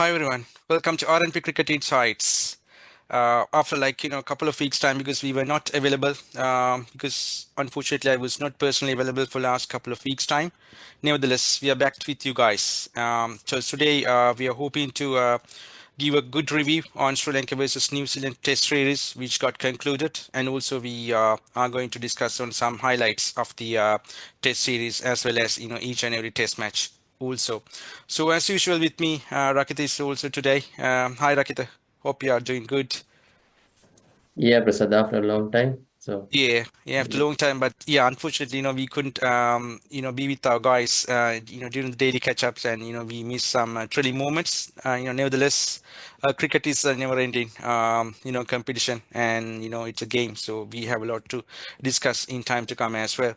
Hi everyone, welcome to RnP Cricket Insights. After a couple of weeks time because we were not available because unfortunately I was not personally available for last couple of weeks time. Nevertheless, we are back with you guys. So today we are hoping to give a good review on Sri Lanka versus New Zealand Test series which got concluded, and also we are going to discuss on some highlights of the Test series as well as each and every Test match also. So as usual with me, Rakita is also today. Hi Rakita, hope you are doing good. Yeah, Prasad, after a long time. Yeah, after a long time, but yeah, unfortunately, we couldn't, be with our guys, during the daily catch-ups, and we missed some thrilling moments. Nevertheless, cricket is a never-ending, competition, and it's a game, so we have a lot to discuss in time to come as well.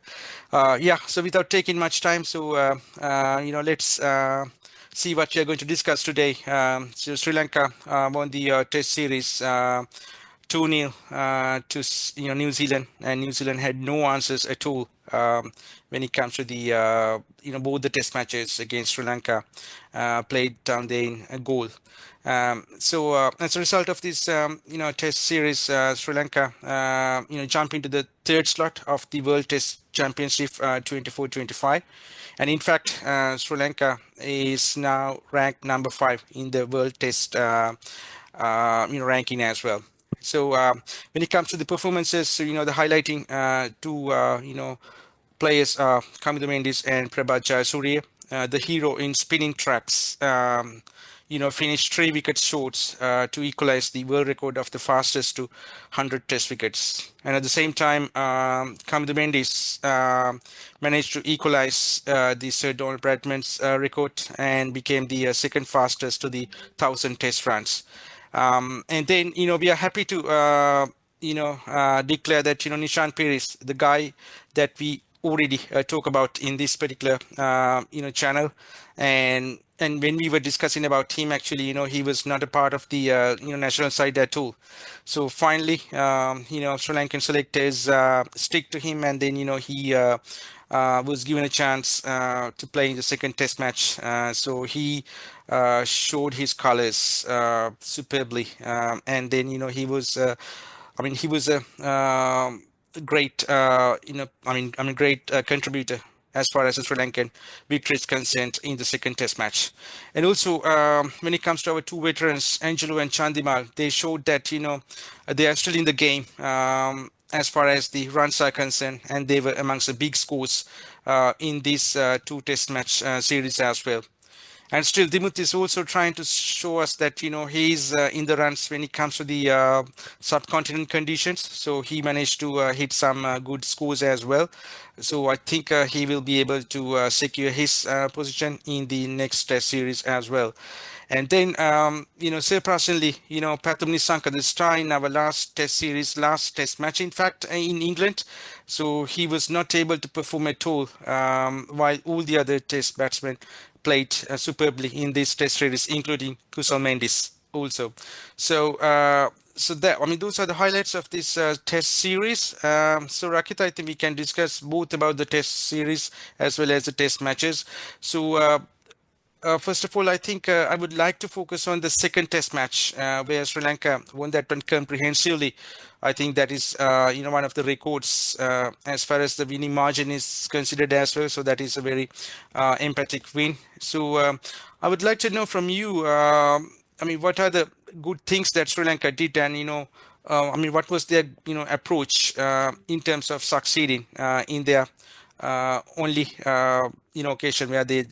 Yeah, so without taking much time, so let's see what we are going to discuss today. So Sri Lanka won the Test series. 2-0 to New Zealand, and New Zealand had no answers at all when it comes to the both the Test matches against Sri Lanka played down there in a goal. So as a result of this Test series, Sri Lanka jump into the third slot of the World Test Championship 24-25, and in fact Sri Lanka is now ranked number 5 in the World Test ranking as well. So when it comes to the performances, so, the highlighting two players are Kamila Mendes and Prabhat Jayasuriya, the hero in spinning tracks. Finished 3 wickets short to equalize the world record of the fastest to 100 Test wickets. And at the same time, Kamila Mendes managed to equalize the Sir Donald Bradman's record and became the second fastest to the 1,000 Test runs. And then, we are happy to, declare that, Nishan Paris, the guy that we already talk about in this particular, channel. And when we were discussing about him, actually, he was not a part of the, national side at all. So finally, Sri Lankan selectors stick to him, and then, he was given a chance to play in the second test match. So he showed his colors superbly. And then, he was a great, great contributor as far as the Sri Lankan victory is concerned in the second test match. And also, when it comes to our two veterans, Angelo and Chandimal, they showed that, they are still in the game as far as the runs are concerned, and they were amongst the big scores in this two test match series as well. And still, Dimuth is also trying to show us that he's in the runs when it comes to the subcontinent conditions. So he managed to hit some good scores as well. So I think he will be able to secure his position in the next test series as well. And then, surprisingly, Pathum Nissanka, the star in our last test series, last test match, in fact, in England. So he was not able to perform at all, while all the other test batsmen played superbly in this test series, including Kusal Mendes also. So that, those are the highlights of this test series. So Rakita, I think we can discuss both about the test series as well as the test matches. So first of all, I think I would like to focus on the second test match where Sri Lanka won that one comprehensively. I think that is, one of the records as far as the winning margin is considered as well. So that is a very emphatic win. So I would like to know from you, what are the good things that Sri Lanka did, and what was their approach in terms of succeeding in their only occasion where they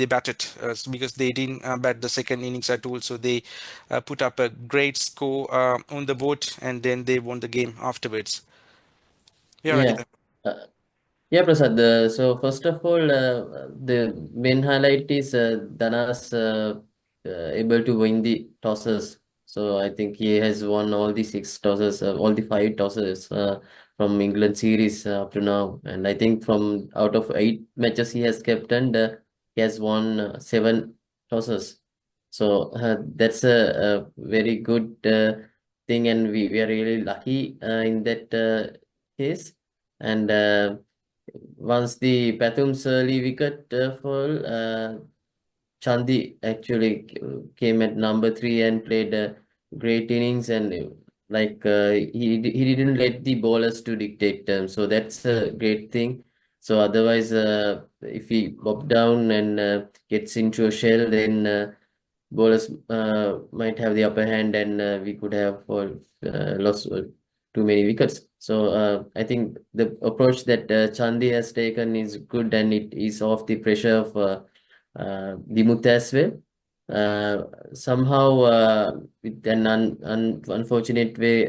batted because they didn't bat the second innings at all, so they put up a great score on the board, and then they won the game afterwards. Yeah, Yeah. Rakita. Uh, yeah, Prasad. So first of all, the main highlight is Dana's able to win the tosses. So I think he has won all the 6 tosses, all the 5 tosses from England series up to now. And I think from out of 8 matches he has captained, he has won 7 tosses. So that's a very good thing, and we are really lucky in that case. And once the Pathum's early wicket fall, Chandi actually came at number 3 and played great innings, and he didn't let the bowlers to dictate them, so that's a great thing. So otherwise, if he bob down and gets into a shell, then bowlers might have the upper hand, and we could have lost too many wickets. So I think the approach that Chandi has taken is good, and it is off the pressure of Dimuth as well. Somehow, with an unfortunate way,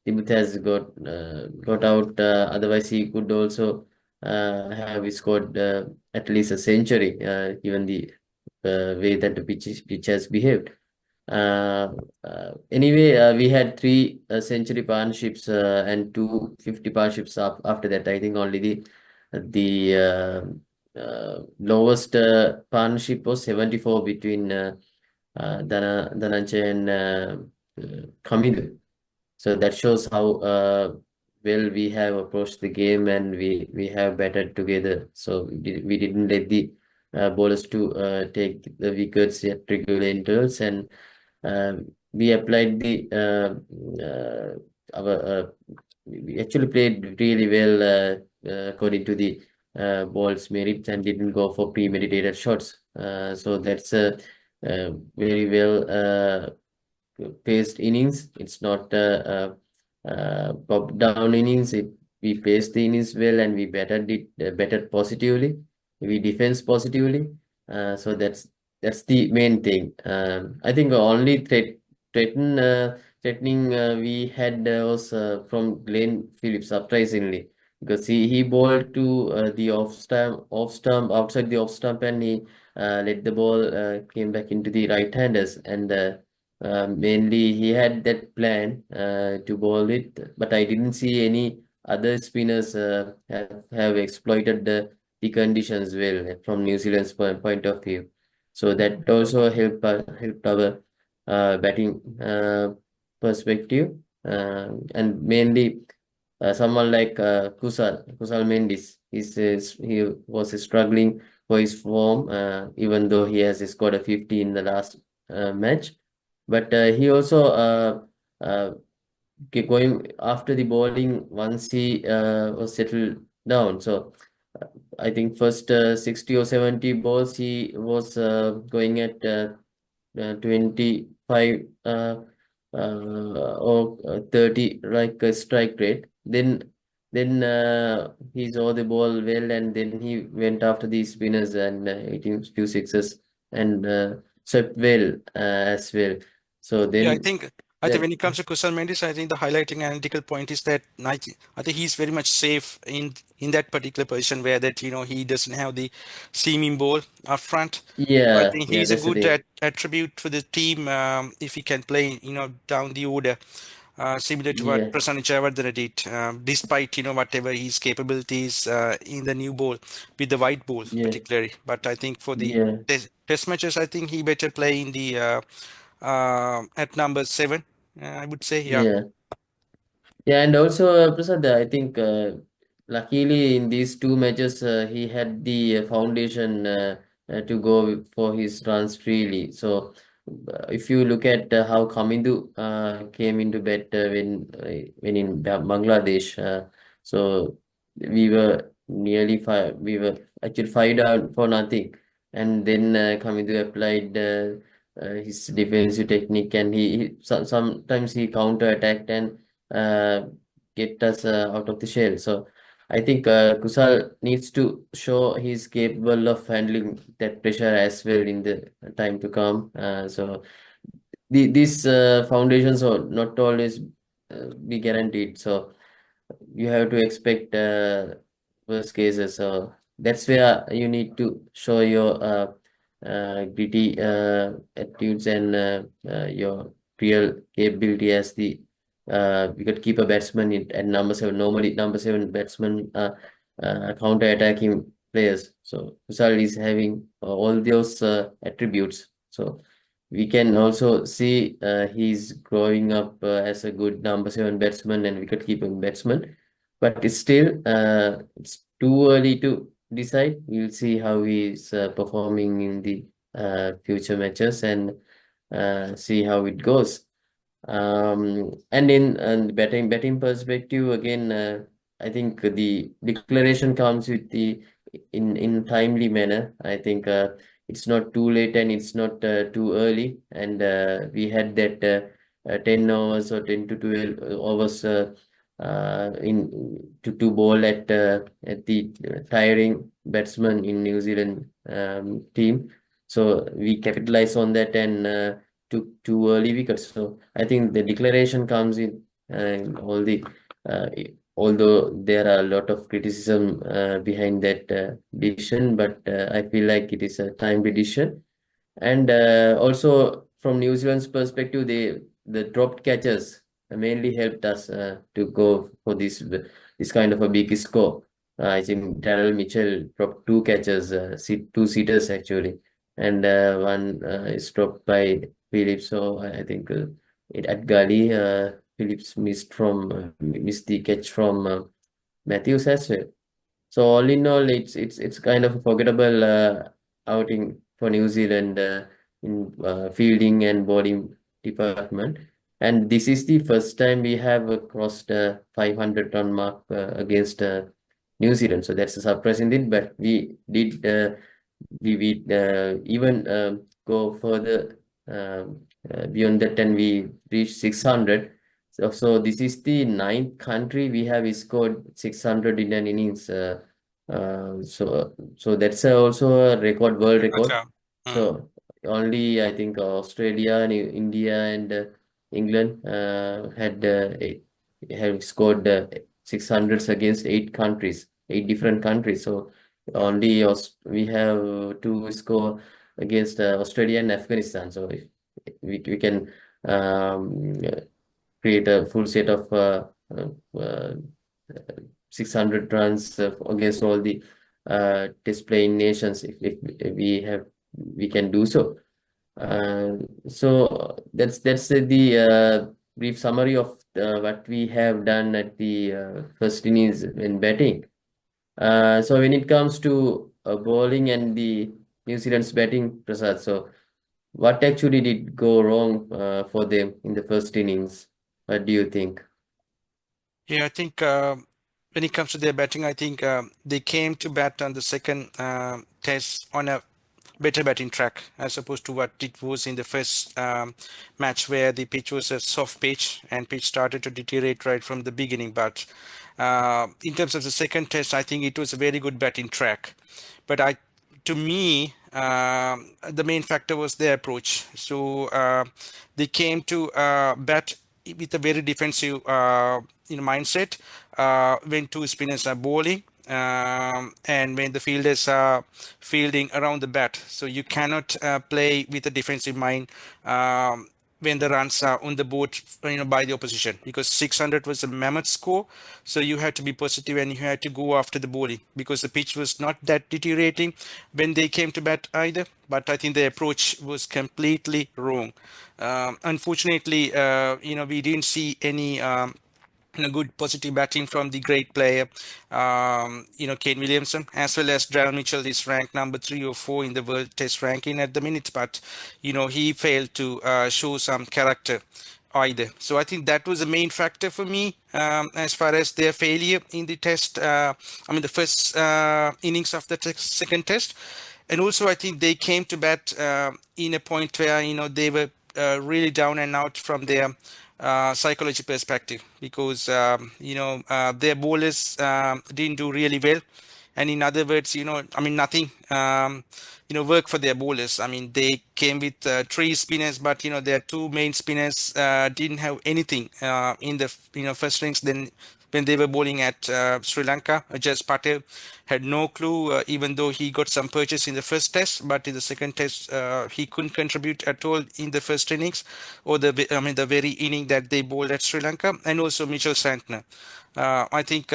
Dimuth has got out. Otherwise, he could also have scored at least a century, given the way that the pitch has behaved. Anyway, we had three century partnerships and 250 partnerships after that. I think only the lowest partnership was 74 between Dananjaya and Kamidu. So that shows how well we have approached the game, and we have batted together. So we didn't let the bowlers to take the wickets at regular intervals, and we applied the our we actually played really well according to the ball's merits, and didn't go for premeditated shots. So that's a very well paced innings. It's not pop down innings. We paced the innings well, and we batted positively. We defense positively. So that's the main thing. I think only threaten threatening we had was from Glenn Phillips, surprisingly, because he bowled to the off stump outside the off stump, and he let the ball came back into the right handers, and mainly he had that plan to bowl it, but I didn't see any other spinners have exploited the conditions well from New Zealand's point of view. So that also helped our batting perspective, and mainly someone like Kusal Mendis. He was struggling for his form, even though he has scored a 50 in the last match. But he also going after the bowling once he was settled down. So I think first 60 or 70 balls he was going at 25 or 30 like a strike rate. Then he saw the ball well, and then he went after the spinners and hitting few sixes, and swept well as well. So Yeah, I then think I think that when it comes to Kusal Mendes, I think the highlighting analytical point is that I think he's very much safe in that particular position where that he doesn't have the seaming ball up front. So I think yeah, he's a that's the good thing. attribute for the team if he can play down the order, similar to what Yeah, Prasanna Jayawardene did, despite whatever his capabilities in the new ball with the white ball yeah, particularly. But I think for the yeah, test matches, I think he better play in the at number 7, I would say. Yeah. yeah. Yeah, and also Prasad, I think luckily in these two matches he had the foundation to go for his runs freely. So if you look at how Kamindu came into bat when in Bangladesh, so we were actually 5 down for nothing, and then Kamindu applied his defensive technique, and sometimes he counter attacked and uh, get us out of the shell. So I think Kusal needs to show he's capable of handling that pressure as well in the time to come. So these foundations are not always be guaranteed. So you have to expect worst cases. So that's where you need to show your gritty attitudes and your real capability as the wicket-keeper batsman at number 7. Normally, number 7 batsman counter-attacking players. So Kusal is having all those attributes. So we can also see he's growing up as a good number 7 batsman and wicket-keeping batsman. But it's too early to decide. We'll see how he's performing in the future matches and see how it goes. And in and betting perspective again, I think the declaration comes with the in timely manner. I think it's not too late and it's not too early. And we had that 10 hours or 10 to 12 hours in to bowl at the tiring batsman in New Zealand team. So we capitalized on that and took two early wickets. So I think the declaration comes in all the uh, although there are a lot of criticism behind that decision, but I feel like it is a timely decision. And also from New Zealand's perspective, the dropped catches mainly helped us to go for this kind of a big score. I think Daryl Mitchell dropped two catches, two seaters actually, and one is dropped by Phillips. So I think at Gully, Phillips missed the catch from Matthews as well. So all in all, it's kind of a forgettable outing for New Zealand in fielding and bowling department. And this is the first time we have crossed 500 run mark against New Zealand. So that's a surprising thing. But we even go further beyond that, and we reached 600. So this is the ninth country we have scored 600 in an innings. So that's also a record, world record. Okay. Mm. So only I think Australia and India and England have scored 600s against eight different countries. So Wow. only we have to score against Australia and Afghanistan. So if we can um, create a full set of uh, uh, 600 runs against all the test playing nations if we can do so. Uh, so that's the brief summary of what we have done at the first innings in batting. So when it comes to bowling and the New Zealand's batting, Prasad, so what actually did go wrong for them in the first innings? What do you think? Yeah, I think when it comes to their batting, I think they came to bat on the second test on a better batting track as opposed to what it was in the first match, where the pitch was a soft pitch and pitch started to deteriorate right from the beginning. But in terms of the second test, I think it was a very good batting track. But to me, the main factor was their approach. So they came to bat with a very defensive mindset when two spinners are bowling, and when the fielders are fielding around the bat. So you cannot play with a defensive mind when the runs are on the board, by the opposition, because 600 was a mammoth score. So you had to be positive and you had to go after the bowling, because the pitch was not that deteriorating when they came to bat either. But I think the approach was completely wrong. Unfortunately, we didn't see any good positive batting from the great player, Kane Williamson, as well as Darren Mitchell is ranked number 3 or 4 in the world test ranking at the minute, but he failed to show some character either. So I think that was the main factor for me, as far as their failure in the test. The first innings of the second test. And also, I think they came to bat in a point where they were really down and out from their psychology perspective, because their bowlers didn't do really well. And in other words, nothing worked for their bowlers. I mean, they came with 3 spinners, but their 2 main spinners didn't have anything in the first innings. Then when they were bowling at Sri Lanka, Just Patel had no clue, even though he got some purchase in the first test, but in the second test, he couldn't contribute at all in the first innings, or the very inning that they bowled at Sri Lanka. And also Mitchell Santner. I think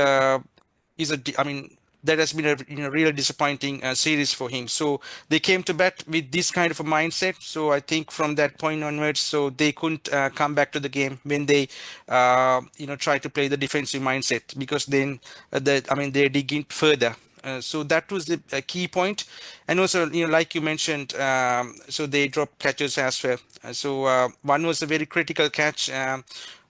is a, I mean, that has been a real disappointing series for him. So they came to bat with this kind of a mindset. So I think from that point onwards, so they couldn't come back to the game when they try to play the defensive mindset, because then they dig in further So that was the key point. And also, like you mentioned, so they dropped catches as well. One was a very critical catch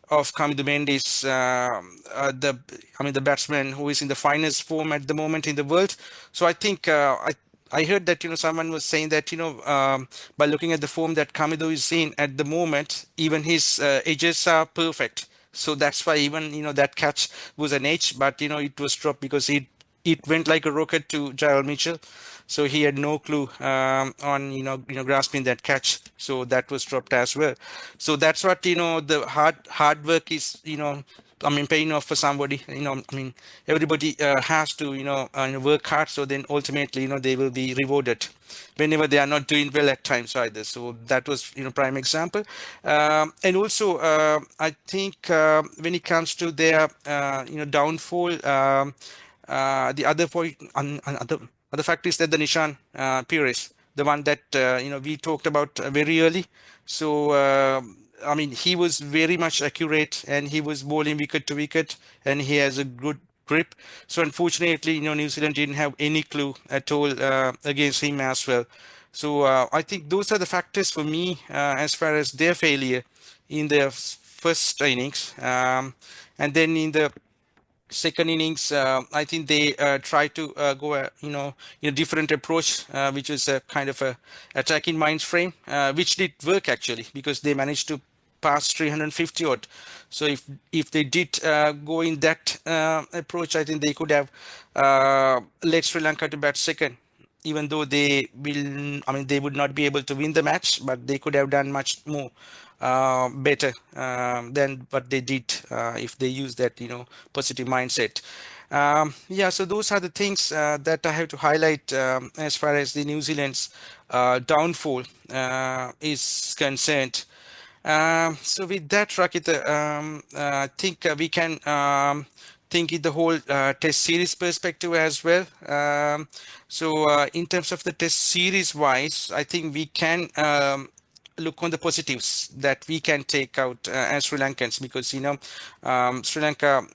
of Kamidu Mendes, the batsman who is in the finest form at the moment in the world. So I think I heard that someone was saying that by looking at the form that Kamidu is in at the moment, even his edges are perfect. So that's why even that catch was an edge, but it was dropped because it went like a rocket to Jael Mitchell. So he had no clue on grasping that catch. So that was dropped as well. So that's what the hard work is. I mean, paying off for somebody. I mean, everybody has to work hard. So then ultimately they will be rewarded whenever they are not doing well at times either. So that was prime example. And also I think when it comes to their downfall. The other point, other fact is that the Nishan Pires, the one that we talked about very early. So I mean, he was very much accurate, and he was bowling wicket to wicket, and he has a good grip. So unfortunately, New Zealand didn't have any clue at all against him as well. So I think those are the factors for me as far as their failure in their first innings, and then in the second innings, I think they tried to go in a different approach, which was a kind of a attacking mind frame, which did work actually because they managed to pass 350 odd. So if they did go in that approach, I think they could have led Sri Lanka to bat second, even though I mean, they would not be able to win the match, but they could have done much more better than what they did if they use that, positive mindset. Yeah, so those are the things that I have to highlight as far as the New Zealand's downfall is concerned. So with that, Rakita, I think we can think in the whole test series perspective as well. In terms of the test series wise, I think we can look on the positives that we can take out as Sri Lankans, because Sri Lanka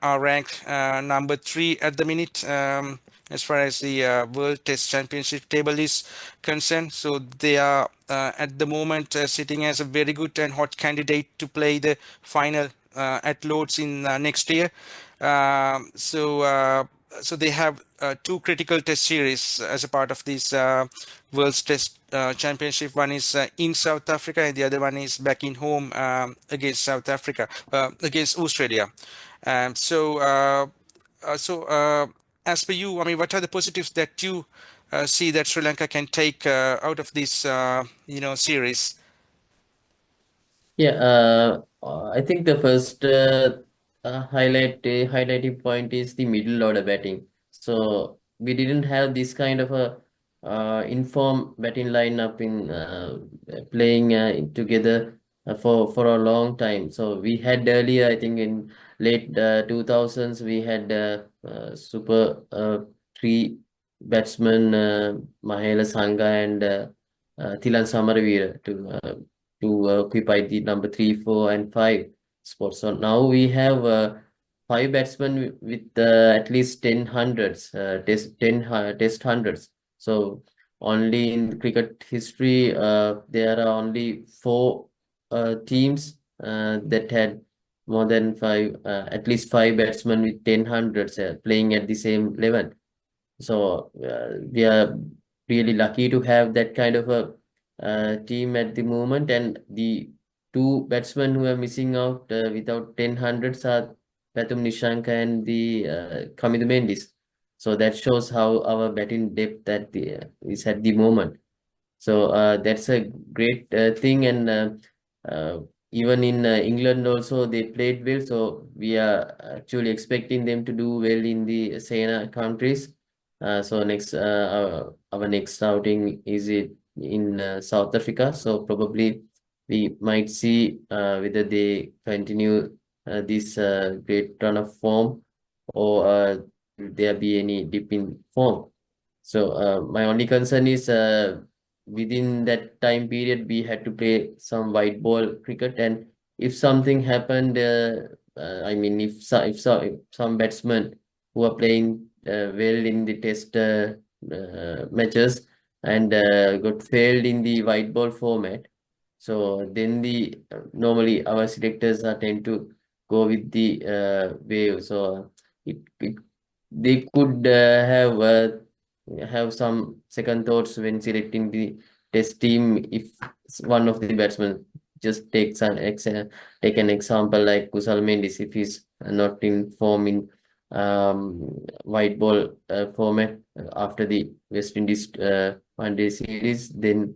are ranked number 3 at the minute. As far as the World Test Championship table is concerned. So they are at the moment sitting as a very good and hot candidate to play the final at Lord's in next year. So they have 2 critical test series as a part of this World's Test Championship. One is in South Africa, and the other one is back in home against South Africa, against Australia. Um, so, uh, so, as per you, I mean, what are the positives that you see that Sri Lanka can take out of this, series? Yeah, I think the first highlighting point is the middle order batting. So we didn't have this kind of a informed batting lineup in playing together for a long time. So we had earlier, I think in late 2000s, we had super 3 batsmen, Mahela Sangha and Thilan Samaravira to occupy the number 3, 4, and 5 spots. So now we have 5 batsmen with at least 10 hundreds, test hundreds. So only in cricket history, there are only 4 teams that had more than 5, at least 5 batsmen with 10 hundreds playing at the same level. So we are really lucky to have that kind of a team at the moment, and the 2 batsmen who are missing out without 10 hundreds are Pathum Nissanka and the Kamidu Mendes. So that shows how our batting depth is at the moment. So that's a great thing, and even in England also they played well. So we are actually expecting them to do well in the SENA countries. So next, our next outing is it in South Africa. So probably we might see whether they continue this great run of form, or will there be any dip in form. So my only concern is within that time period we had to play some white ball cricket, and if something happened, I mean, if some batsmen who are playing well in the test matches and got failed in the white ball format. So then normally our selectors are tend to go with the wave. So it they could have some second thoughts when selecting the test team if one of the batsmen just take an example like Kusal Mendis if he's not in form in um, white ball format after the West Indies one day series, then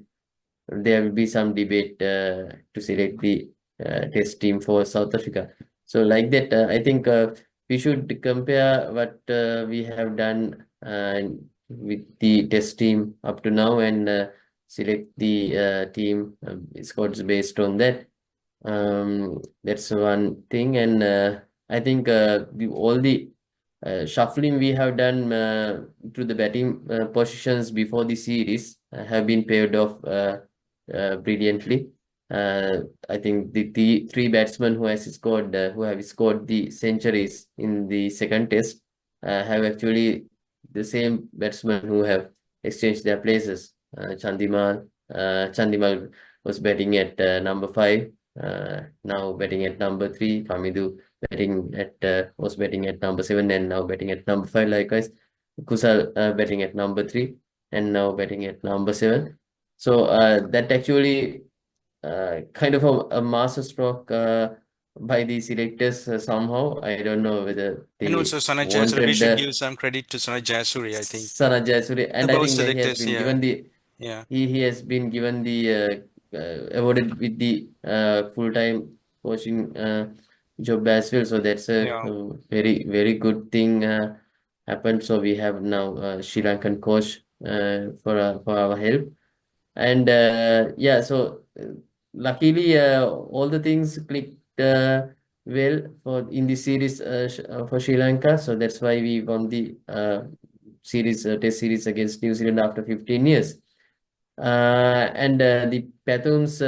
there will be some debate to select the test team for South Africa. So like that, I think we should compare what we have done with the test team up to now and select the team squads based on that. That's one thing, and I think all the shuffling we have done to the batting positions before the series have been paired off brilliantly. I think the three batsmen who have scored the centuries in the second test have actually the same batsmen who have exchanged their places. Chandimal was batting at number 5, now batting at number 3. Kamidu was batting at number 7 and now batting at number 5. Likewise, Kusal batting at number 3 and now batting at number 7. So that actually kind of a master stroke by the selectors somehow. I don't know whether And they also Sana Jayasuri, we wanted should give some credit to Sana Jayasuri, I think. Sana Jayasuri, The and I both think he has selectors, been yeah, given the yeah, he has been given the awarded with the full-time coaching job as well. So that's a yeah. very good thing happened. So we have now Sri Lankan coach for our help. And yeah, so luckily all the things clicked well for in the series for Sri Lanka. So that's why we won the test series against New Zealand after 15 years. And the Pathum's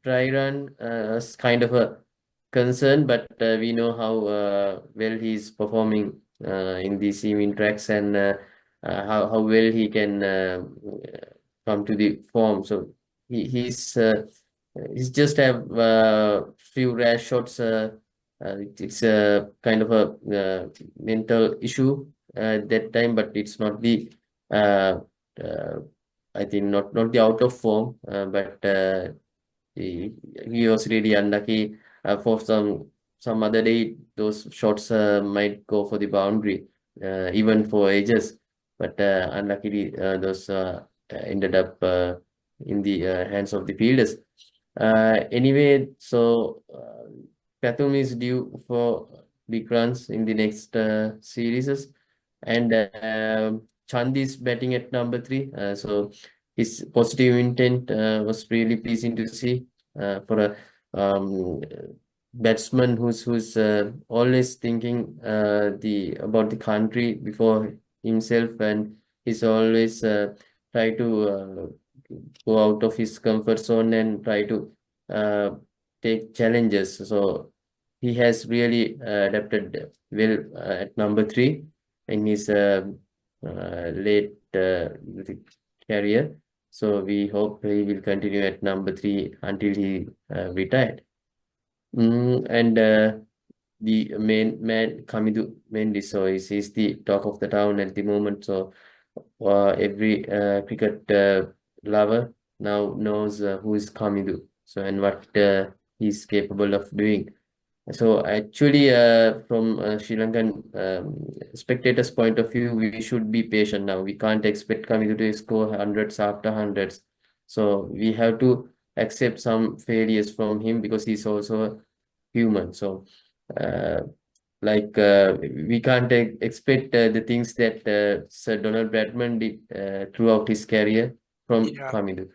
try run is kind of a concern, but we know how well he's performing in the seaming tracks and how well he can come to the form. So he's just have few rash shots. It's a kind of a mental issue at that time, but it's not the uh, uh, I think not the out of form, but he was really unlucky for some other day. Those shots might go for the boundary, even for ages. But unluckily, those ended up in the hands of the fielders. Anyway, so Pathum is due for big runs in the next series, and Chand is batting at number 3. So his positive intent was really pleasing to see for a um, batsman who's always thinking the about the country before himself, and he's always try to go out of his comfort zone and try to uh, take challenges. So he has really adapted well at number 3 in his late career. So we hope he will continue at number 3 until he retired. And the main man, Kamidu Mendy, so he's the talk of the town at the moment. So every cricket lover now knows who is Kamidu. So and what he's capable of doing. So actually, from Sri Lankan spectators' point of view, we should be patient now. We can't expect Kamidu to score hundreds after hundreds. So we have to accept some failures from him because he's also human. So uh, we can't expect the things that Sir Donald Bradman did throughout his career from Yeah. Kamidu.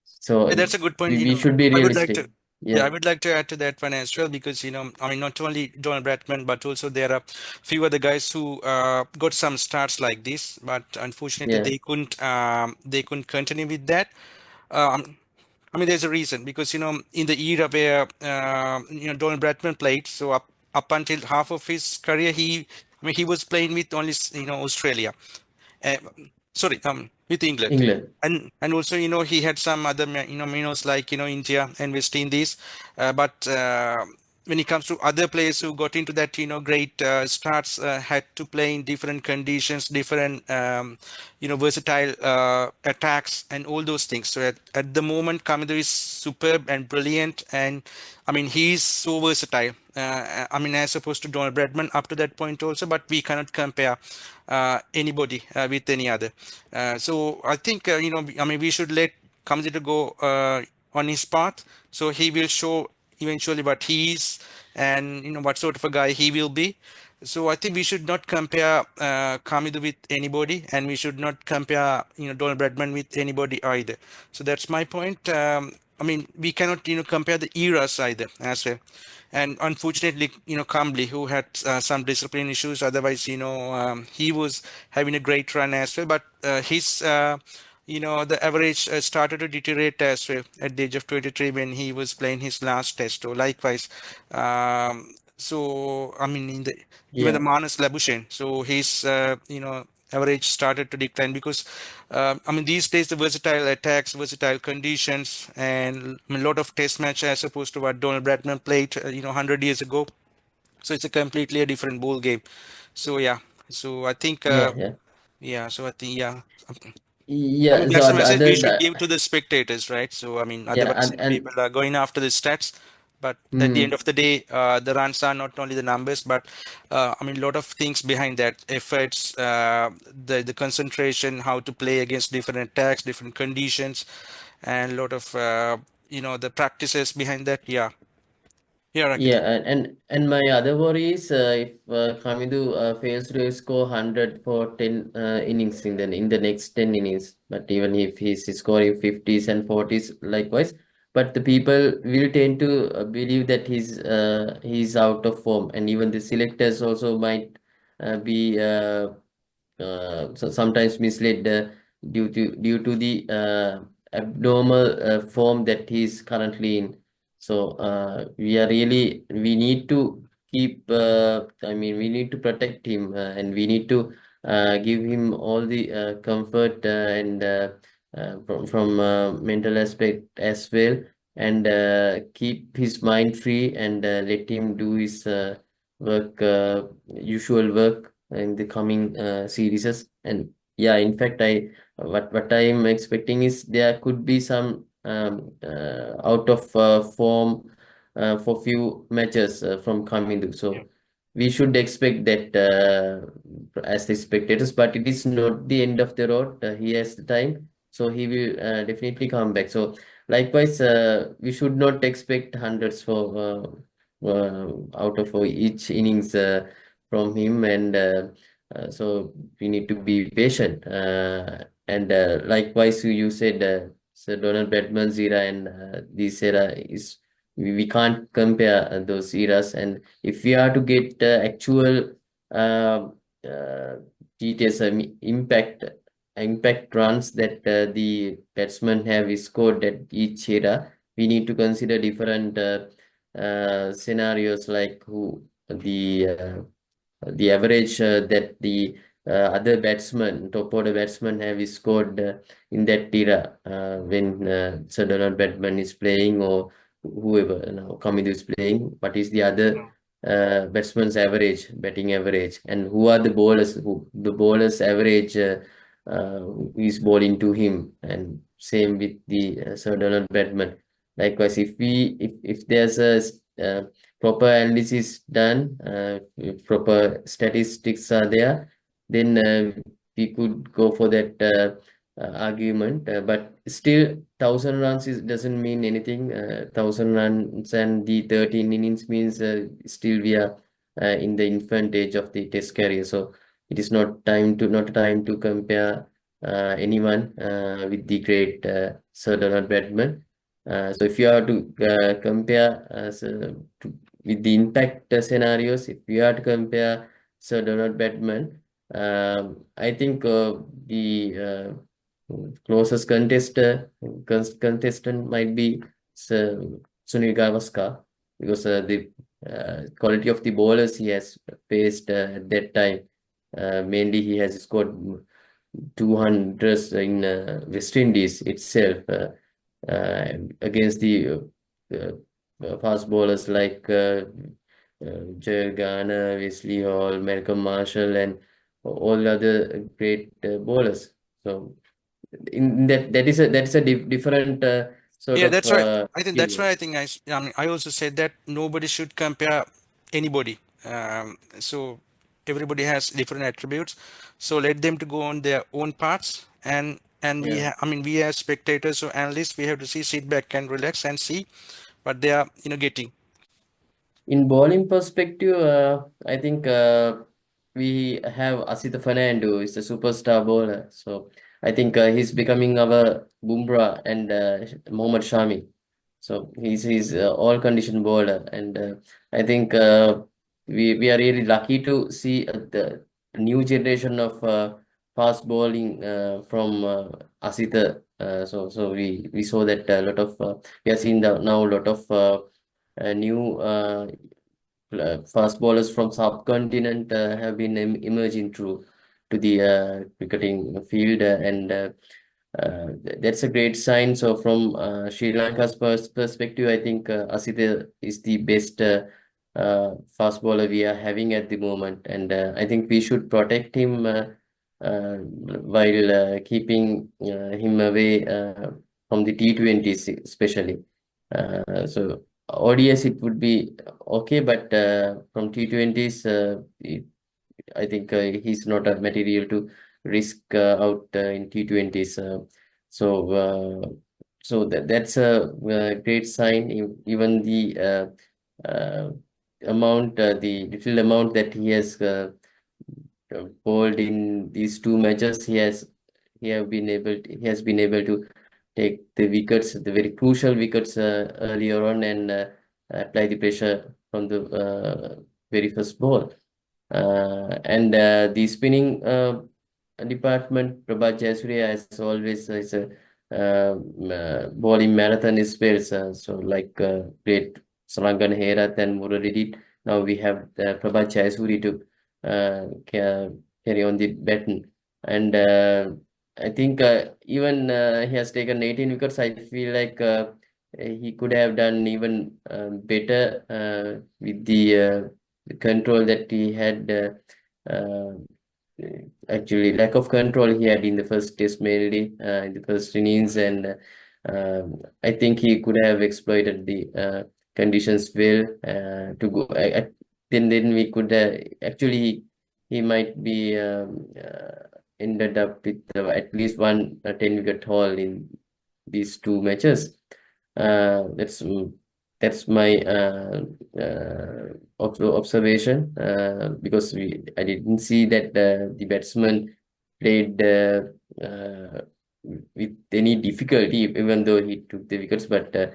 So Yeah, that's a good point. we should be I would like realistic. to, yeah, Yeah, I would like to add to that one as well because, I mean, not only Donald Bradman, but also there are few other guys who got some starts like this, but unfortunately yeah, they couldn't continue with that. Um, I mean, there's a reason because, in the era where, Donald Bradman played, so up until half of his career, I mean, he was playing with only Australia. Uh, sorry, with England. England. And also, he had some other minnows like India and West Indies, but when it comes to other players who got into that great starts, had to play in different conditions, different versatile attacks and all those things. So at the moment, Kamido is superb and brilliant, and I mean he's so versatile. I mean, as opposed to Donald Bradman up to that point also, but we cannot compare anybody with any other. So I think I mean we should let Kamji to go on his path, so he will show eventually what he is and what sort of a guy he will be. So I think we should not compare Kamidu with anybody, and we should not compare Donald Bradman with anybody either. So that's my point. I mean, we cannot compare the eras either as well. And unfortunately, Kambli, who had some discipline issues, otherwise, he was having a great run as well. But his, the average started to deteriorate as well at the age of 23 when he was playing his last test. So likewise, so I mean, even the Yeah, Manas Labuschagne, so his, average started to decline because I mean these days the versatile attacks, versatile conditions, and a lot of test match as opposed to what Donald Bradman played 100 years ago. So it's a completely a different ball game. So yeah, so I think yeah, yeah. yeah, so I think yeah. I mean, Yeah, so that's a message we other, should give to the spectators, right? So, I mean, yeah, otherwise, and people are going after the stats, but at the end mm, of the day, the runs are not only the numbers, but I mean, a lot of things behind that: efforts, the concentration, how to play against different attacks, different conditions, and a lot of the practices behind that. Yeah, yeah, yeah, Rakita. and my other worry is if Hamidu fails to score 100 for 10 innings in the next 10 innings, but even if he's scoring 50s and 40s likewise, but the people will tend to believe that he's out of form, and even the selectors also might be so sometimes misled due to the abnormal form that he's currently in. So we need to keep I mean we need to protect him, and we need to give him all the comfort and from mental aspect as well, and keep his mind free, and let him do his work usual work in the coming series. And yeah, in fact, what I'm expecting is there could be some out of form for few matches from Kamindu. So we should expect that as the spectators, but it is not the end of the road. He has the time, so he will definitely come back. So likewise, we should not expect hundreds for out of each innings from him, and so we need to be patient. And likewise, you said so Donald Bradman's era and this era is we can't compare those eras. And if we are to get actual uh, uh, details, I mean, impact runs that the batsmen have scored at each era, we need to consider different scenarios, like the average that the other batsmen, top order batsmen have scored in that era when Sir Donald Bradman is playing, or whoever now Kamidu is playing. What is the other batsman's average, batting average, and who are the bowlers? Who the bowlers average who is bowling to him, and same with the Sir Donald Bradman. Likewise, if there's a proper analysis done, if proper statistics are there, then we could go for that argument. But still, 1,000 runs doesn't mean anything. 1,000 runs and the 13 innings means still we are in the infant age of the Test career. So it is not a time to compare anyone with the great Sir Donald Bradman. So if you are to compare with the impact scenarios, if you are to compare Sir Donald Bradman, I think the closest contestant might be Sir Sunil Gavaskar, because quality of the bowlers he has faced at that time. Mainly, he has scored 200 in West Indies itself against the fast bowlers like Joel Garner, Wesley Hall, Malcolm Marshall, and all other great bowlers. So in that is a different sort Yeah, of that's right. I think that's skill. why I mean, I also said that nobody should compare anybody. So everybody has different attributes. So let them to go on their own paths, and Yeah. I mean, we as spectators or analysts, we have to sit back and relax and see what they are, getting. In bowling perspective, I think we have Asita Fernando is a superstar bowler. So I think he's becoming our Bumrah and Mohammad Shami. So he's all condition bowler, and I think we are really lucky to see the new generation of fast bowling from Asita. So we saw that a lot of we are seeing now a lot of new fast bowlers from subcontinent have been emerging through to the cricketing field, and that's a great sign. So from Sri Lanka's perspective, I think Asita is the best fast bowler we are having at the moment, and I think we should protect him while keeping him away from the T20s especially. So ODS it would be okay, but from T20s, I think he's not a material to risk out in T20s. So that's a great sign. Even the the little amount that he has bowled in these two matches, he has been able to take the wickets, the very crucial wickets earlier on, and apply the pressure from the very first ball. And the spinning department, Prabhat Jayasuriya, as always, is a bowling marathon is spells. So like great SLankan Herath and Murali did. Now we have Prabhat Jayasuriya to carry on the baton. And I think even he has taken 18 wickets. I feel like he could have done even better with the control that he had. Uh, Actually, lack of control he had in the first test, mainly in the first innings, and I think he could have exploited the conditions well to go. Then we could actually he might be ended up with at least one 10-wicket haul in these two matches. Uh, that's mm, that's my observation because I didn't see that the batsman played with any difficulty, even though he took the wickets, but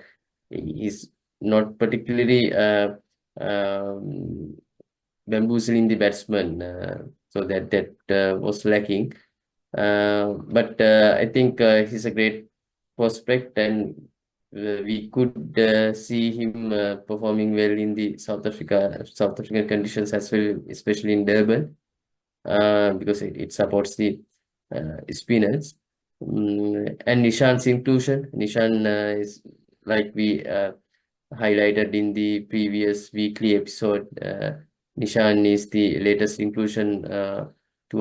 he's not particularly bamboozling the batsman, so that was lacking. But I think he's a great prospect, and we could see him performing well in the South African conditions as well, especially in Durban, because it supports the spinners. And Nishan's inclusion, Nishan is like we highlighted in the previous weekly episode. Nishan is the latest inclusion to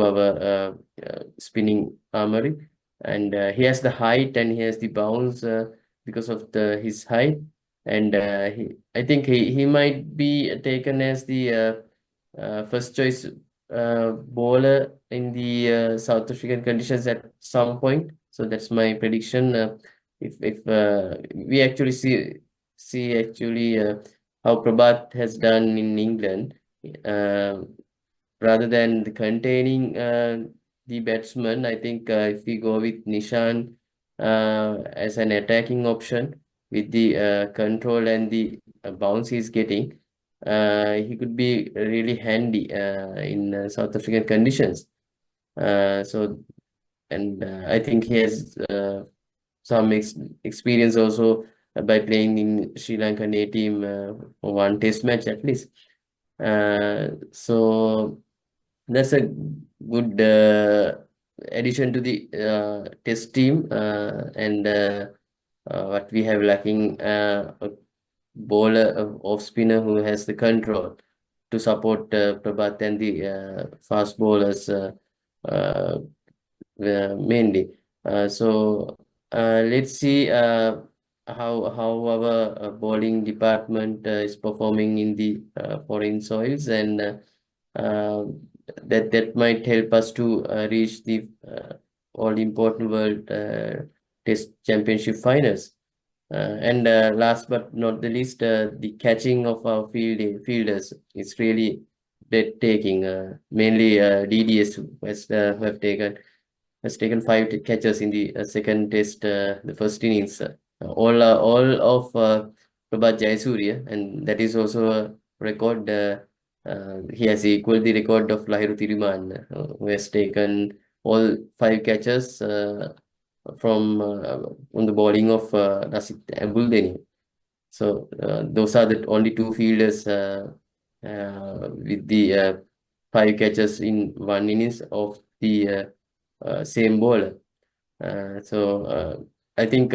our spinning armory, and he has the height and he has the bounce because of his height, and I think he might be taken as the first choice bowler in the South African conditions at some point. So that's my prediction. If we actually see actually how Prabhat has done in England, uh, rather than containing the batsman, I think if we go with Nishan as an attacking option with the control and the bounce he's getting, he could be really handy in South African conditions. So, and I think he has some experience also by playing in Sri Lankan A team for one test match at least. So that's a good addition to the test team, and what we have lacking a bowler, off spinner who has the control to support Prabhat and the fast bowlers uh, mainly. So let's see how our bowling department is performing in the foreign soils, and uh, that might help us to reach the all important world test championship finals. And last but not the least, the catching of our fielders is really breathtaking. Mainly DDS who has taken five catches in the second test, the first innings. All of Prabhat Jayasuriya, and that is also a record. He has equaled the record of Lahiru Thirimanne, who has taken all five catches from on the bowling of Nasit Abuldeni. So those are the only two fielders with the five catches in one innings of the same bowler. So I think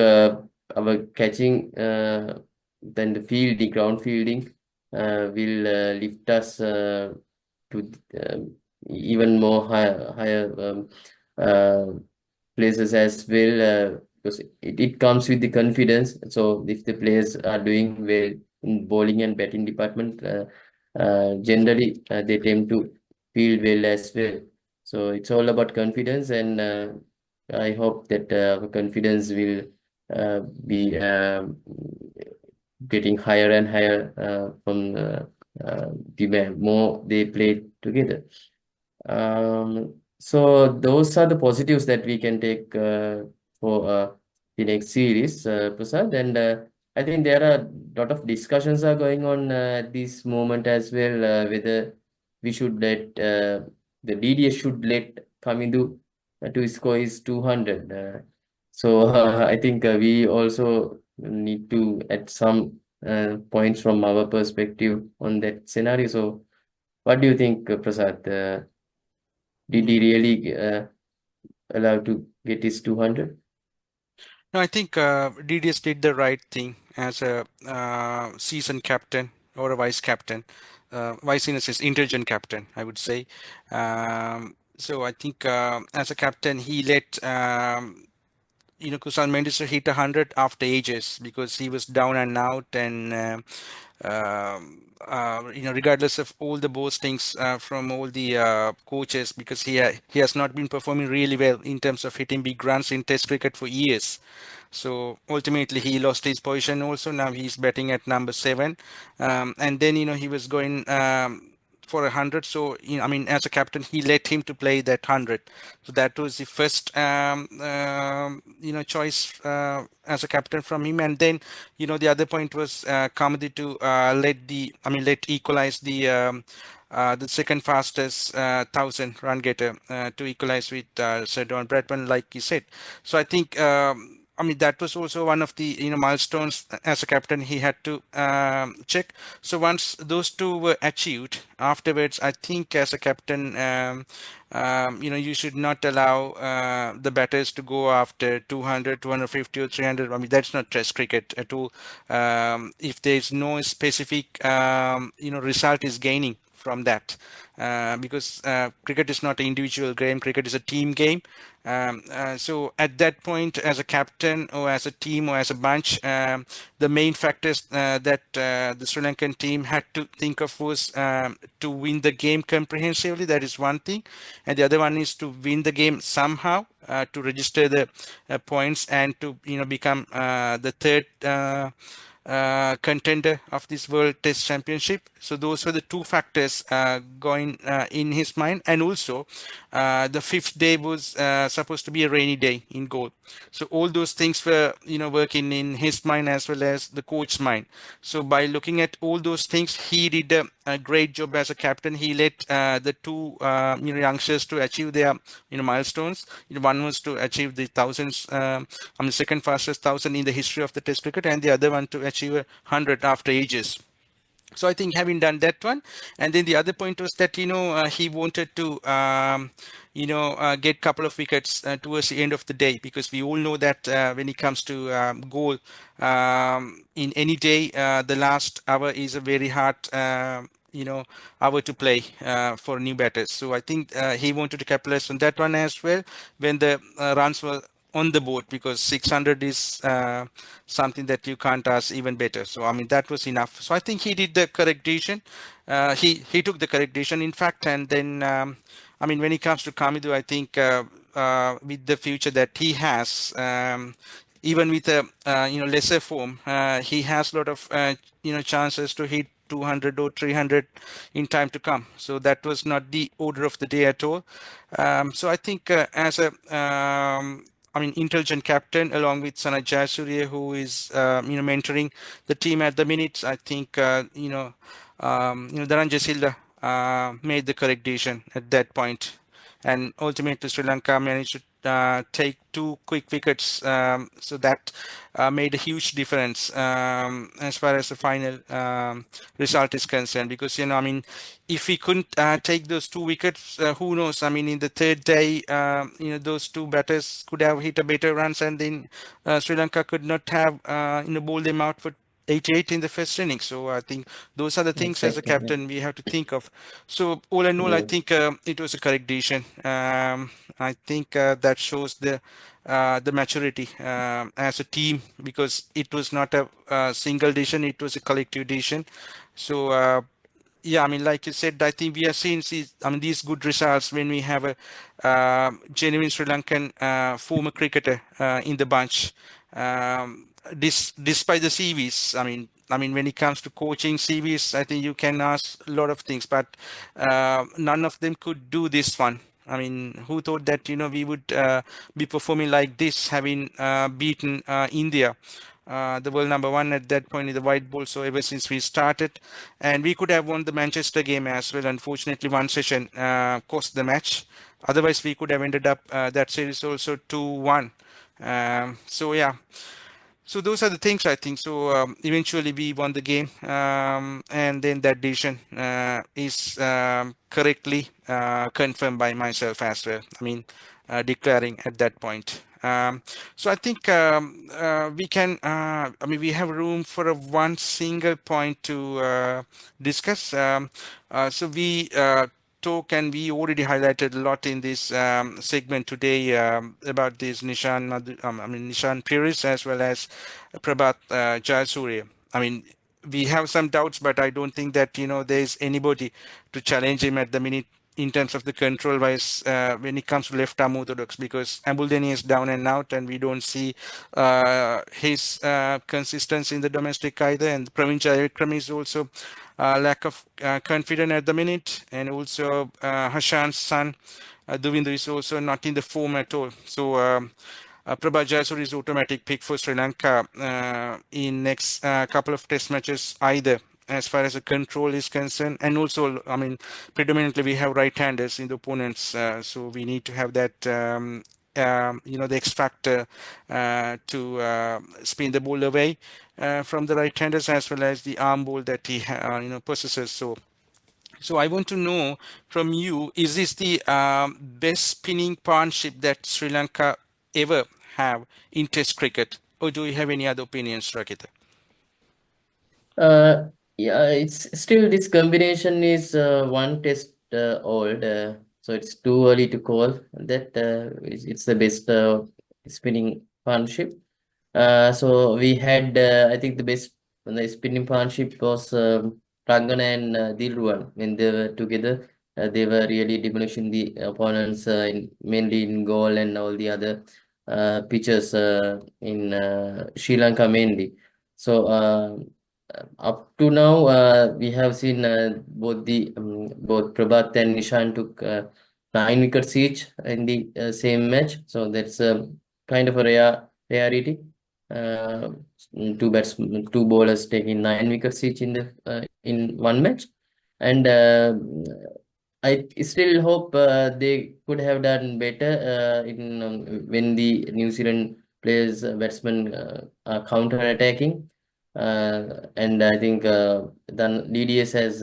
our catching, then the ground fielding, will lift us to even more higher uh, places as well, because it comes with the confidence. So if the players are doing well in bowling and batting department, generally they tend to field well as well. So it's all about confidence, and I hope that our confidence will be getting higher and higher from the more they play together. So those are the positives that we can take for the next series, Prasad. And I think there are a lot of discussions are going on at this moment as well, whether we should let the DDS should let Kamindu to score is 200. So I think we also need to add some points from our perspective on that scenario. So what do you think, Prasad? Did he really allow to get his 200? No, I think DDS did the right thing as a seasoned captain or a vice captain. Vice in a sense, intelligent captain, I would say. So I think as a captain, he let Kusal Mendes to hit 100 after ages because he was down and out, and regardless of all the boastings from all the coaches, because he has not been performing really well in terms of hitting big runs in Test cricket for years. So ultimately, he lost his position also. Now he's batting at number seven, and then he was going for 100. So I mean, as a captain, he let him to play that 100. So that was the first choice as a captain from him. And then the other point was Kamadi to let equalize the second fastest 1,000 run getter to equalize with Sir Don Bradman, like you said. So I think. I mean, that was also one of the milestones as a captain he had to check. So once those two were achieved, afterwards, I think as a captain, you should not allow the batters to go after 200, 250, or 300. I mean, that's not Test cricket at all. If there's no specific, result is gaining from that, because cricket is not an individual game. Cricket is a team game. So at that point, as a captain or as a team or as a bunch, the main factors that the Sri Lankan team had to think of was to win the game comprehensively. That is one thing, and the other one is to win the game somehow, to register the points and to become the third contender of this World Test Championship. So those were the two factors going in his mind, and also the fifth day was supposed to be a rainy day in goal. So all those things were, working in his mind as well as the coach's mind. So by looking at all those things, he did a great job as a captain. He led the two, youngsters to achieve their, milestones. One was to achieve the thousands, second fastest thousand in the history of the Test cricket, and the other one to achieve 100 after ages. So I think having done that one, and then the other point was that he wanted to get couple of wickets towards the end of the day, because we all know that when it comes to goal, in any day, the last hour is a very hard hour to play for new batters. So I think he wanted to capitalize on that one as well when the runs were on the board, because 600 is something that you can't ask even better. So I mean that was enough. So I think he did the correct decision. He took the correct decision, in fact. And then when it comes to Kamidu, I think with the future that he has, even with a lesser form, he has a lot of chances to hit 200 or 300 in time to come. So that was not the order of the day at all. So I think as a intelligent captain, along with Sanat Jayasuriya, who is mentoring the team at the minutes, I think Dananjaya de Silva made the correct decision at that point, and ultimately Sri Lanka managed to take two quick wickets, so that made a huge difference as far as the final result is concerned. Because if we couldn't take those two wickets, who knows? In the third day, those two batters could have hit a better runs, and then Sri Lanka could not have bowled them out for 88 in the first inning. So I think those are the things as a Exactly. Yeah. captain we have to think of. So all in all, I Yeah. think it was a correct decision. I think that shows the maturity as a team, because it was not a single decision; it was a collective decision. So yeah, like you said, I think we are seeing these good results when we have a genuine Sri Lankan former cricketer in the bunch. Despite the CVs, when it comes to coaching CVs, I think you can ask a lot of things, but none of them could do this one. Who thought that we would be performing like this, having beaten India, the world number one at that point in the white ball. So ever since we started, and we could have won the Manchester game as well. Unfortunately, one session cost the match. Otherwise, we could have ended up that series also 2-1. So yeah, so those are the things I think. So eventually we won the game, and then that decision is correctly confirmed by myself as well. Declaring at that point. So I think we can. We have room for a one single point to discuss. So we talk, and we already highlighted a lot in this segment today about this Nishan Puris as well as Prabhat Jayasuriya. We have some doubts, but I don't think that there's anybody to challenge him at the minute in terms of the control wise when it comes to left arm orthodox, because Ambuldeni is down and out, and we don't see his consistency in the domestic either. And Praveen Jayakram is also lack of confidence at the minute, and also Hashan's son Duvinder is also not in the form at all. So Prabhat Jayasuriya is automatic pick for Sri Lanka in next couple of test matches either, as far as the control is concerned. And also, predominantly we have right-handers in the opponents, so we need to have that the X factor to spin the ball away from the right-handers, as well as the arm ball that he possesses. So I want to know from you, is this the best spinning partnership that Sri Lanka ever have in Test cricket, or do you have any other opinions, Rakita? Uh, yeah, it's still this combination is one test old, so it's too early to call that it's the best spinning partnership. So we had, I think the best the spinning partnership was Rangan and Dilruwan when they were together. They were really demolishing the opponents mainly in goal and all the other pitches in Sri Lanka mainly. So up to now, we have seen both Prabhat and Nishan took 9 wickets each in the same match. So that's kind of a rarity. Uh, two bowlers taking 9 wickets each in the in one match, and I still hope they could have done better in when the New Zealand players batsmen are counter attacking, and I think then DDS has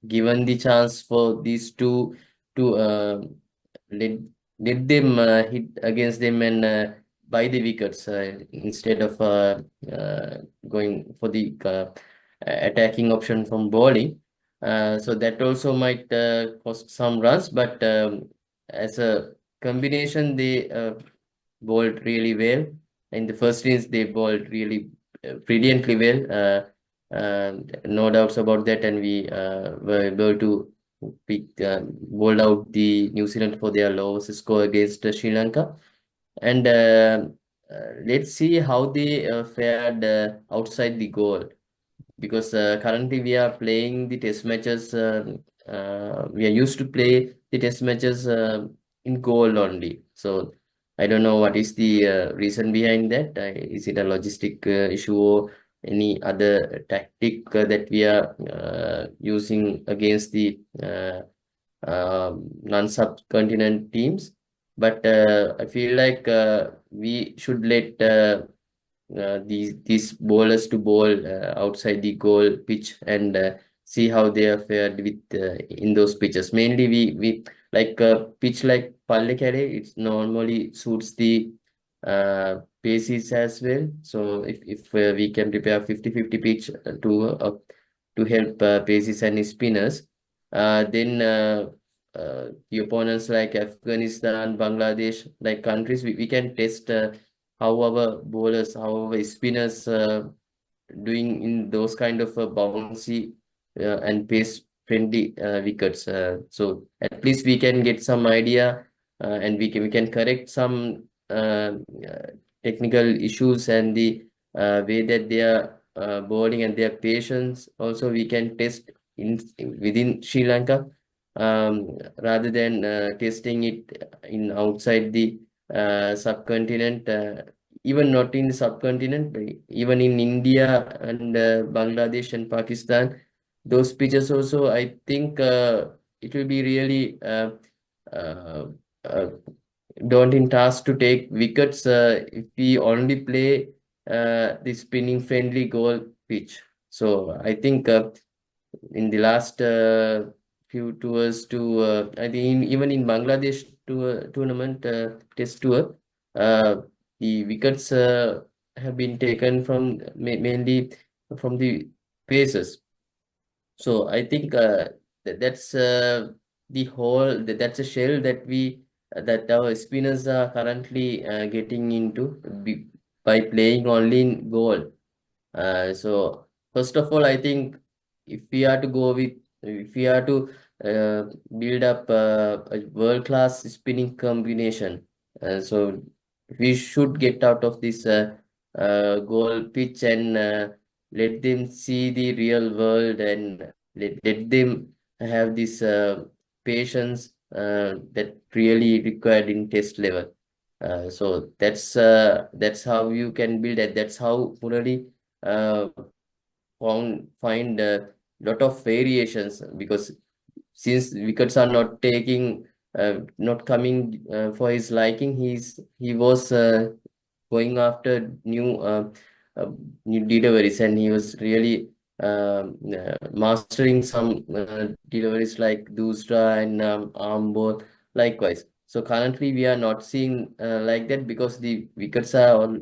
given the chance for these two to let let them hit against them and buy the wickets instead of going for the attacking option from bowling. So that also might cost some runs, but as a combination, they bowled really well. In the first innings, they bowled really brilliantly well. No doubts about that, and we were able to bowled out the New Zealand for their lowest score against Sri Lanka. And let's see how they fared outside the goal, because currently we are playing the test matches. We are used to play the test matches in goal only. So I don't know what is the reason behind that. Is it a logistic issue or any other tactic that we are using against the non-subcontinent teams? But I feel like we should let these bowlers to bowl outside the goal pitch and see how they are fared with in those pitches. Mainly, we like a pitch like Pallekele. It normally suits the paces as well. So if we can prepare 50-50 pitch to help paces and spinners, then the opponents like Afghanistan, Bangladesh, like countries, we can test how our bowlers, how our spinners doing in those kind of bouncy and pace friendly wickets. So at least we can get some idea, and we can correct some technical issues and the way that they are bowling and their patience. Also, we can test in within Sri Lanka, rather than testing it in outside the subcontinent. Even not in the subcontinent, but even in India and Bangladesh and Pakistan, those pitches also, I think it will be really uh, uh, daunting task to take wickets if we only play the spinning friendly goal pitch. So I think in the last few tours to I think even in Bangladesh tournament test tour, the wickets have been taken from mainly from the paces. So I think that's the whole that's a shell that we that our spinners are currently getting into by playing only in goal. So first of all, I think if we are to go with, if we are to build up a world-class spinning combination, so we should get out of this goal pitch and let them see the real world and let them have this patience that really required in test level. So that's how you can build it. That's how Murali uh, find a lot of variations, because since wickets are not taking not coming for his liking, he was going after uh, new deliveries, and he was really mastering some deliveries like Dusra and arm ball likewise. So currently we are not seeing like that, because the wickets are all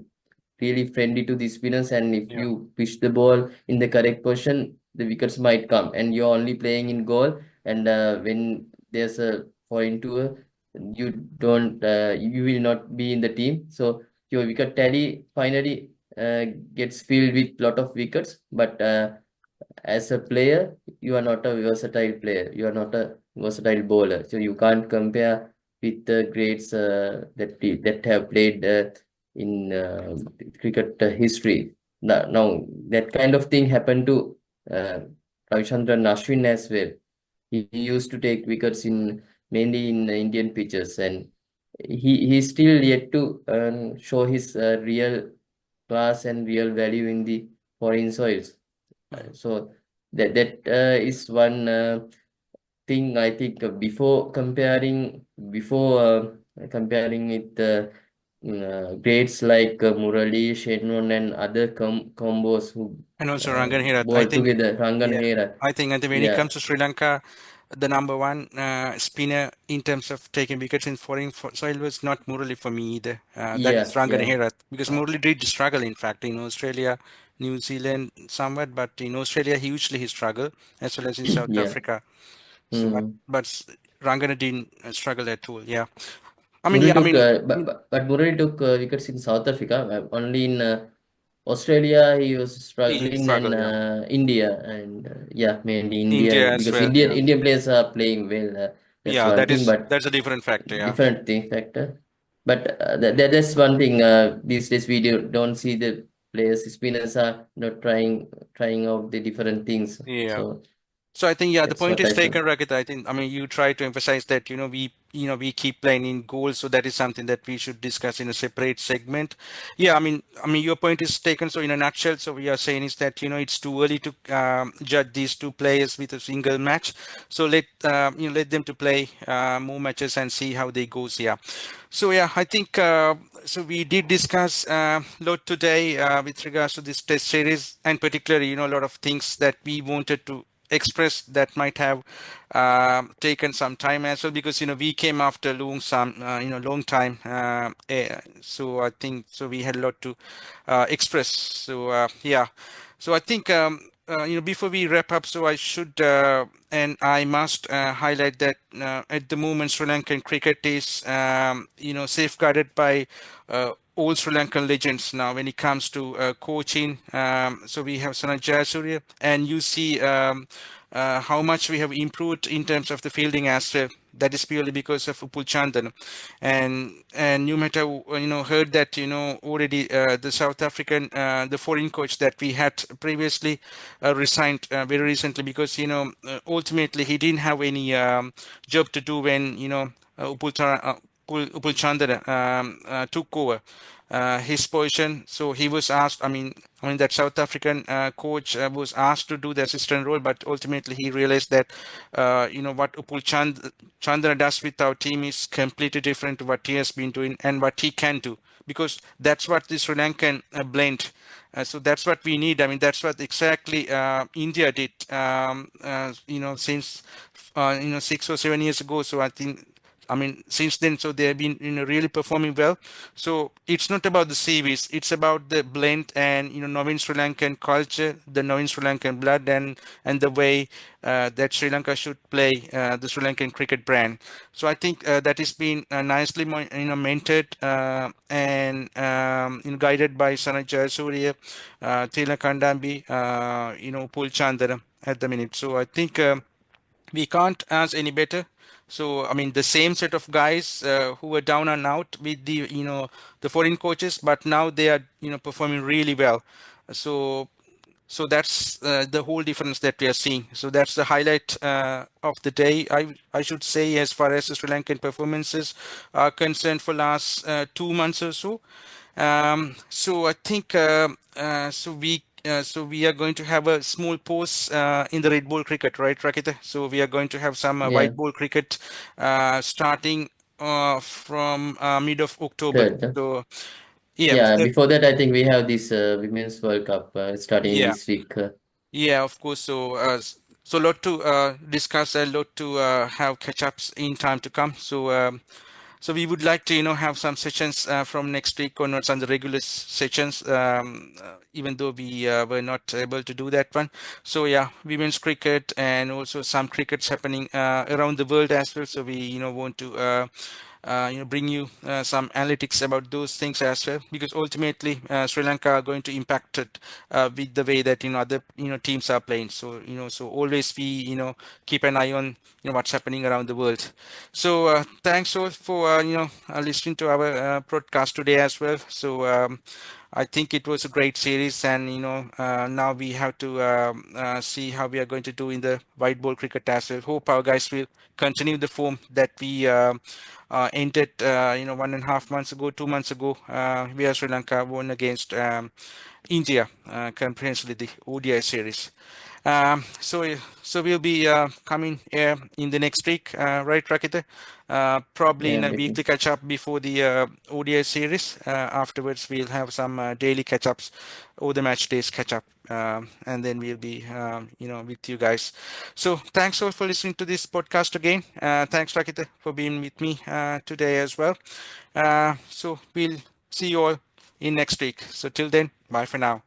really friendly to the spinners, and if Yeah. you pitch the ball in the correct position, the wickets might come, and you're only playing in goal. And when there's a point to you don't you will not be in the team, so your wicket tally finally gets filled with lot of wickets. But as a player, you are not a versatile player. You are not a versatile bowler. So you can't compare with the greats that have played in cricket history. Now that kind of thing happened to uh, Ravichandran Ashwin as well. He used to take wickets in mainly in Indian pitches, and he's still yet to show his real class and real value in the foreign soils. Mhm. So that is one thing I think before comparing with grades like Murali, Shenron, and other combos who And also Rangan Herath, I ball think, together, Rangan yeah, Hera. I think when it Yeah, comes to Sri Lanka, the number one spinner in terms of taking wickets in foreign soil was not Murali for me either. That is yeah, Rangan yeah, Herath, because uh, Murali did struggle, in fact, in Australia, New Zealand somewhat, but in Australia hugely he struggled, as well as in South yeah. Africa. So, Mm. Rangan didn't struggle at all. Yeah, I mean, Murali yeah, I took, mean, but Murali took wickets in South Africa. Only in Australia he was he struggling, and struggled. Yeah, India, and yeah, mainly India India, as because well. Indian Yeah, Indian players are playing well. That's yeah, one that thing, is but that's a different factor. Yeah. different thing factor. But that's one thing. These days we don't see the players. Spinners are not trying out the different things. Yeah. So So I think, yeah, the that's point what is I feel. taken, Rakita. I think, I mean, you try to emphasize that, we keep playing in goals. So that is something that we should discuss in a separate segment. Yeah, I mean, your point is taken. So in a nutshell, so we are saying is that, it's too early to judge these two players with a single match. So let them to play more matches and see how they goes. Yeah. So yeah, I think so. We did discuss a lot today with regards to this test series, and particularly, a lot of things that we wanted to express that might have taken some time as well, because we came after long time. So I think so we had a lot to express. So yeah, so I think before we wrap up, so I should and I must highlight that at the moment Sri Lankan cricket is safeguarded by old Sri Lankan legends now when it comes to coaching. So we have Sanat Jayasuriya, and you see how much we have improved in terms of the fielding as well. That is purely because of Upul Chandan, and you might have heard that already the South African the foreign coach that we had previously resigned very recently, because ultimately he didn't have any job to do when Upul Chandan took over his position. So he was asked. I mean that South African coach was asked to do the assistant role, but ultimately he realized that what Chandra does with our team is completely different to what he has been doing and what he can do, because that's what the Sri Lankan blend. So that's what we need. I mean, that's what exactly India did, since 6 or 7 years ago. So I mean, since then, so they have been really performing well. So it's not about the series; it's about the blend and Novin Sri Lankan culture, the Novin Sri Lankan blood, and the way that Sri Lanka should play the Sri Lankan cricket brand. So I think that has been nicely mentored and guided by Sanat Jayasuriya, Tila Kandambi, Pul Chandana at the minute. So I think. We can't ask any better. So I mean, the same set of guys who were down and out with the foreign coaches, but now they are performing really well. So that's the whole difference that we are seeing. So that's the highlight of the day. I should say, as far as the Sri Lankan performances are concerned for last 2 months or so. So I think we are going to have a small pause in the red ball cricket, right, Rakita? So we are going to have some Yeah, white ball cricket starting from mid of October. third. So yeah, Yeah, before that, I think we have this Women's World Cup starting yeah. this week. Yeah, of course. So, so a lot to discuss, a lot to have catch-ups in time to come. So, so we would like to, have some sessions from next week onwards on the regular sessions, even though we were not able to do that one. So, yeah, women's cricket and also some crickets happening around the world as well. So we, want to bring you some analytics about those things as well, because ultimately Sri Lanka are going to impact it with the way that other teams are playing. So so always we keep an eye on what's happening around the world. So thanks all for listening to our broadcast today as well. So I think it was a great series, and now we have to see how we are going to do in the white ball cricket as well. Hope our guys will continue the form that we entered 1.5 months ago, 2 months ago, where Sri Lanka won against India comprehensively the ODI series. So we'll be coming here in the next week, right, Rakita? Probably Yeah, in a definitely. weekly catch up before the ODI series. Afterwards, we'll have some daily catch ups or the match days catch up, and then we'll be with you guys. So thanks all for listening to this podcast again. Thanks, Rakita, for being with me today as well. So we'll see you all in next week. So till then, bye for now.